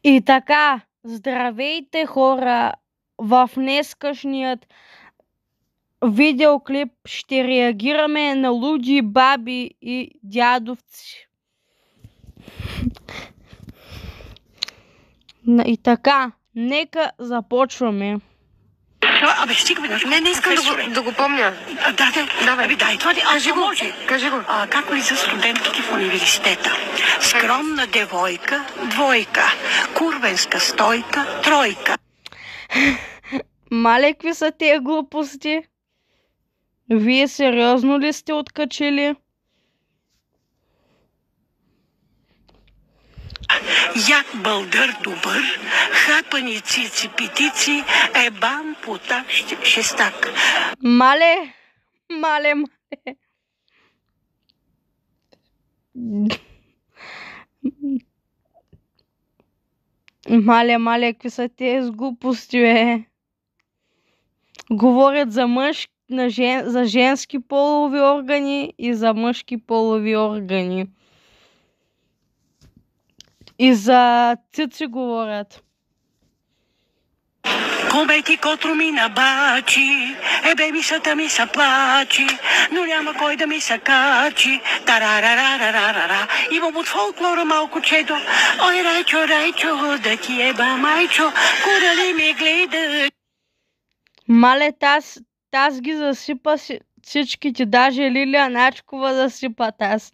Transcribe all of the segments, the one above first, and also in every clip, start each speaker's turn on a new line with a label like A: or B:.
A: И така, здравейте хора, в днескашният видеоклип ще реагираме на луди баби и дядовци. И така, нека започваме.
B: Абе, стига веднъж.
C: Не искам да го помня.
B: Давай. Дай, това
C: Кажи го.
B: Как ли за студентките в университета? Скромна девойка, двойка. Курвенска стойка, тройка.
A: Мале, какви са тия глупости? Вие сериозно ли сте откачили?
B: Як бълдър добър, хапани цици питици, ебан потак шестак.
A: Мале. Мале, какви са тези глупости, бе? Говорят за женски полови органи и за мъжки полови органи. И за цици говорят.
B: Кобети котро ми набачи, мисълта ми се плачи, но няма кой да ми се качи. Тарарарарарара. Имам от фолклора малко чедо. Ой, райчо, да ти еба майчо, куда ли ми гледа.
A: Мале, таз ги засипа всичките, даже Лилия Начкова засипа таз.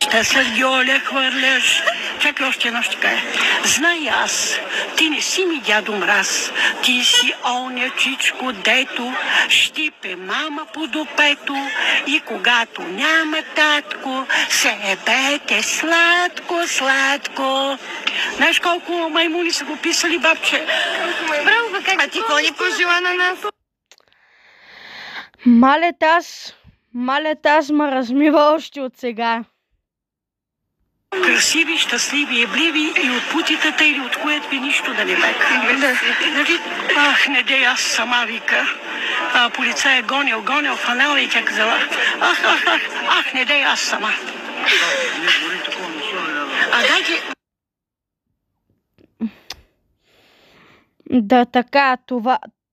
B: Ще се гьоля хвърляш. Чакай още едно ще кажа. Знай аз, ти не си ми дядо мраз. Ти си оня чичко, дето щипе мама по допето. И когато няма татко, се ебете сладко. Знаеш колко маймуни са го писали, бабче?
C: Браво, бе, как? А ти какво ни пожела на нас?
A: Мале, таз ма размива още от сега.
B: Красиви, щастливи, ебливи и от путитата или от което ви нищо да не бека. Ах, не дей, аз сама вика. Полицай е гонил, фанала и тя казала. Ах, не дей, аз сама. Дайте...
A: Да, така,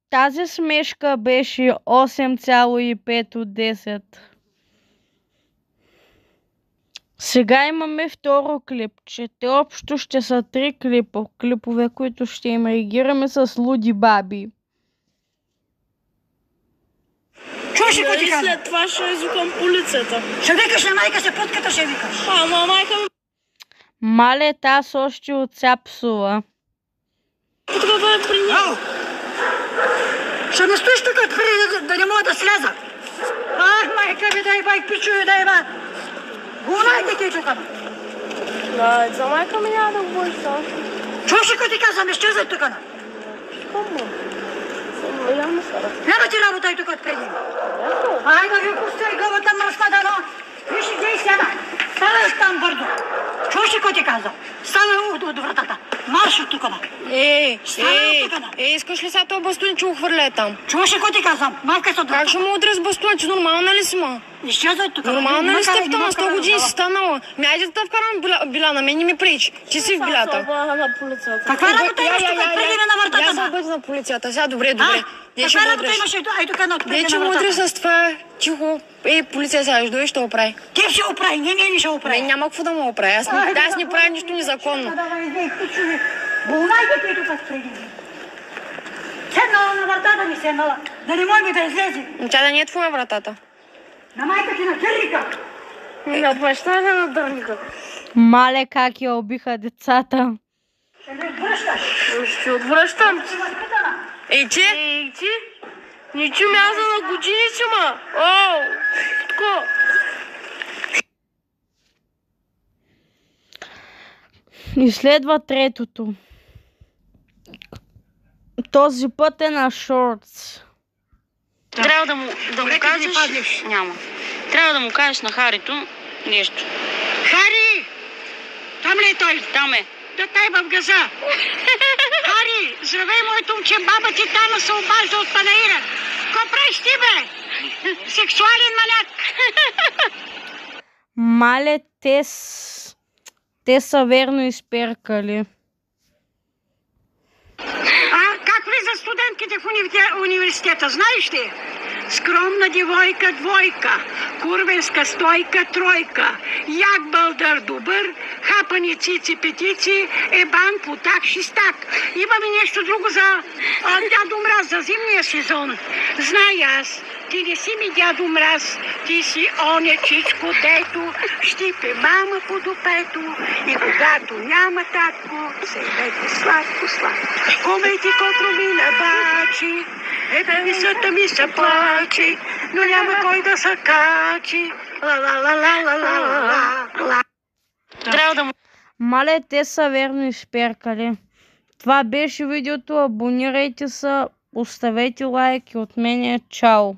A: тази смешка беше 8,5 от 10. Сега имаме второ клипче. Те общо ще са 3 клипове, които ще им реагираме с луди баби.
B: Чуеш ли какво ти казвам?
D: След това ще извикам полицията.
B: Ще викаш на майка си, путката ще викаш.
D: Ама майка ми...
A: Мале, таз още отся псува.
D: Путката е при нея.
B: Ще ме стоиш тук да не мога да сляза. Ах, майка ми, дай байк, пичове, дай ба. Гунайте ти тук.
D: Да, за майка ми няма да говориш само.
B: Чуеш ли какво ти казвам, изчезвай тук.
D: Кому? Явно сара.
B: Няма ти работа и тук отпреди. Ай да ви пустай главата мръсна дано. Виж, иди сяда. Ставай там бърдо. Чуеш ли какво ти казвам? Ставай от вратата. Марш от тук.
C: Искаш ли сега този бастун, че ухвърля там?
B: Чуеш ли какво ти казвам? Малка се от
C: Как ще му удря с бастун, че нормална ли си, ма?
B: Изчезвай тук.
C: Нормална ли сте в това? 100 години си станала. Айде да те вкарам била, на мен не ми пречи. Ти си в билята.
D: На полицията.
B: Каква работа имаш тук отпреди на вратата?
C: Я се обади на полицията. Сега, добре.
B: Каква работа имаш ай тук на отпреди на
C: че му
B: вратата?
C: удря с това. Тихо. Полиция сега ще дойде, ще го прави.
B: Ти ще го прави, не ще го прави.
C: Няма какво да му го прави. Аз не правя нищо незаконно.
B: Болнайте ти тук отпреди. Седнала на вратата ми седнала. Да не може ми да излезе.
C: Тя да не е твоя вратата.
B: На майка ти на кирика.
D: На баща ли на дърника?
A: Мале, как я убиха децата.
B: Ще ме връщаш.
D: Ще отвръщам.
B: Си възпитана.
D: Ти? Ничу мяза на години си, ма. Оу, тако.
A: И следва третото. Този път е на шортс.
E: Трябва да му кажеш... Няма. Трябва да му кажеш на Харито нещо.
B: Хари! Там ли е той?
E: Там е.
B: Да тай в газа. Хари, здравей, моето момче, баба ти Тана се обажда от панаира. Ко правиш ти, бе? Сексуален маняк.
A: Мале, Те са верно изперкали.
B: Как влизат студентките в университета, знаеш ли? Скромна девойка, двойка, курвенска стойка, тройка, як бълдър добър, хапани цици, петици, ебан, потак, шистак. Имаме нещо друго за дядо Мраз, за зимния сезон. Знай аз, ти не си ми дядо Мраз, ти си оня чичко, дето щипе мама по допето и когато няма татко, се бете сладко, сладко. Комейте котро ми набачи, мисълта ми се плачи, но няма кой да се качи.
E: Трябва да му...
A: Мале, те са верно изперкали. Това беше видеото. Абонирайте се, оставете лайк и от мен е чао.